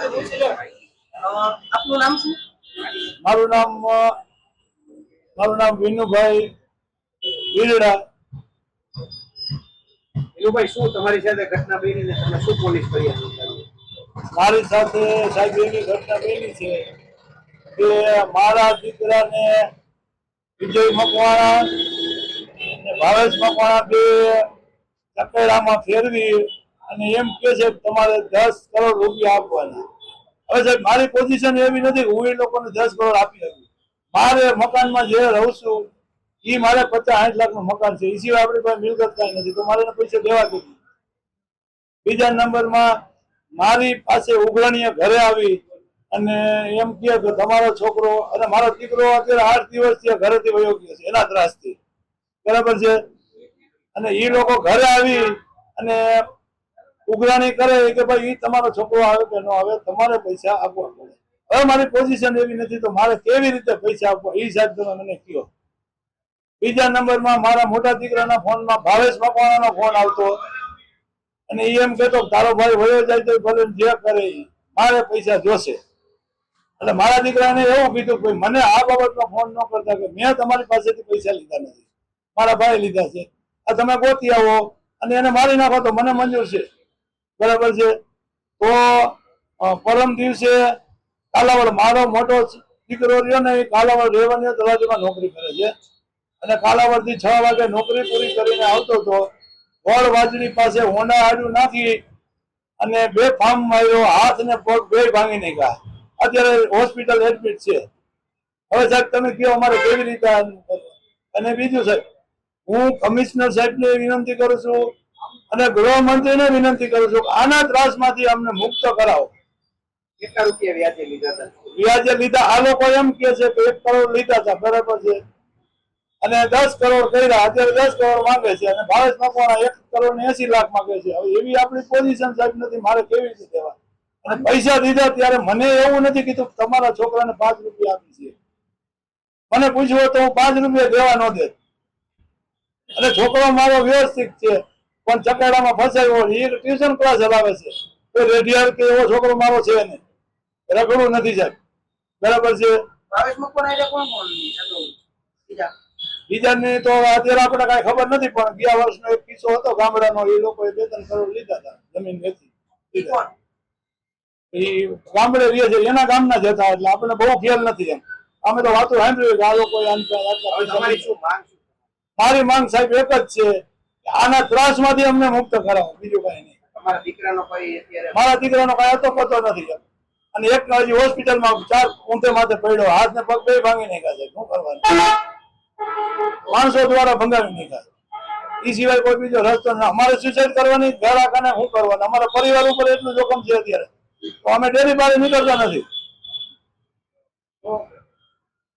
આપનું નામ શું? મારું નામ વિનુભાઈ વીરડા. વિનુભાઈ, શું તમારી સાથે ઘટના બની ને તમે શું પોલીસ ફરિયાદ નોંધાવી? મારી સાથે સાહેબ એવી ઘટના બની છે કે મારા દીકરાને વિજય મકવાણા અને ભાવેશ મકવાણા બે ચકેડામાં ફેરવી અને એમ કે છે તમારે 10 કરોડ રૂપિયા આપવાના. હવે સાહેબ મારી પોઝિશન એવી નથી હું એ લોકોને 10 કરોડ આપી શકું. મારે મકાનમાં જે રહું છું એ મારે 50-60 લાખનું મકાન છે. એ સિવાય આપણી પાસે મિલકત કઈ નથી, તો મારે પૈસા દેવા દીધી. બીજા નંબરમાં મારી પાસે ઉઘરાણીએ ઘરે આવી અને એમ કહે કે તમારો છોકરો અને મારો દીકરો અત્યારે 8 દિવસથી ઘરેથી વયો ગયો છે એના ત્રાસથી, બરાબર છે. અને એ લોકો ઘરે આવી અને ઉઘરાણી કરે કે ભાઈ એ તમારો છોકરો આવે કે ન આવે, તમારે પૈસા આપવા પડે. હવે મારી પોઝિશન એવી નથી તો મારે કેવી રીતે પૈસા આપવા એ સાહેબ તમે મને કહો. બીજા નંબરમાં મારા મોટા દીકરાના ફોનમાં ભાવેશ મકવાણાનો ફોન આવતો અને એમ કહેતો તારો ભાઈ વયો જાય તો ભલે જે કરે મારે પૈસા જોશે. એટલે મારા દીકરાને એવું કીધું કે મને આ બાબતમાં ફોન ન કરતા કે મેં તમારી પાસેથી પૈસા લીધા નથી, મારા ભાઈ લીધા છે, આ તમે ગોતી આવો અને એને મારી નાખો તો મને મંજૂર છે, બરાબર છે. તો પરમ દિવસે કાલાવડ મારો મોટો દીકરો રહ્યો ને એ કાલાવડ રેવન્યુ તલાટીમાં નોકરી કરે છે અને કાલાવડ થી 6 વાગે નોકરી પૂરી કરીને આવતો હતો. વડ વાજડી પાસે હોંડા આડું નાખી અને બે ફાર્મ માર્યો, હાથ ને પગ બે ભાંગી નાખ્યા. અત્યારે હોસ્પિટલ એડમિટ છે. હવે સાહેબ તમે કહો અમારે કેવી રીતે? અને બીજું સાહેબ હું કમિશનર સાહેબને વિનંતી કરું છું અને ગૃહમંત્રીને વિનંતી કરું છું આના ત્રાસમાંથી અમને મુક્ત કરાવો. કેટલા રૂપિયા વ્યાજે લીધા હતા? વ્યાજે લીધા આ લોકો એમ કે છે કે 1 કરોડ લીધા હતા, બરાબર છે, અને 10 કરોડ કર્યા. અત્યારે 10 કરોડ માંગે છે અને ભાવેશ મકવાણા 1 કરોડ ને 80 લાખ માંગે છે. હવે એવી આપણી પોઝિશન સાહેબ નથી, મારે કેવી રીતે દેવા? અને પૈસા દીધા ત્યારે મને એવું નથી કીધું તમારા છોકરાને 5 રૂપિયા આપી છે. મને પૂછ્યું તો હું 5 રૂપિયા દેવા ન દે. અને છોકરો મારો વ્યવસ્થિત છે પણ ચકેડામાં ફસાયો. એ ટ્યુશન ક્લાસ ચલાવે છે, કોઈ રેડિયાર કે એવો છોકરો મારો છે નહીં, રગડું નથી સાહેબ, બરાબર છે. ભાવેશ મકવાણા એટલે કોણ બીજાની તો અત્યારે આપણે કઈ ખબર નથી, પણ ગયા વર્ષનો એક કિસ્સો હતો ગામડાનો. એ લોકોએ 2-3 કરોડ લીધા હતા જમીન વેચી. એ ગામડે રહે છે, એના ગામના જ હતા, એટલે આપણે બહુ ખ્યાલ નથી. એમ અમે તો વાતો સાંભળ્યું કે આ લોકો મારી માંગ સાહેબ એક જ છે કે આના ત્રાસમાંથી અમને મુક્ત કરાવો, બીજું કઈ નહીં. મારા દીકરાનો કઈ હતો પતો નથી. અને એક હજી હોસ્પિટલમાં 4 ઊંધે માથે પડ્યો, હાથ ને પગ બે ભાંગી નાખ્યા છે. શું કરવાનું? માણસો દ્વારા ભંગાવી નાખ્યા. એ સિવાય કોઈ બીજો રસ્તો ના. અમારે સુસાઇડ કરવાની, ઘર આખાને શું કરવાનું? અમારા પરિવાર ઉપર એટલું જોખમ છે અત્યારે, તો અમે ડેરી બહાર નીકળતા નથી.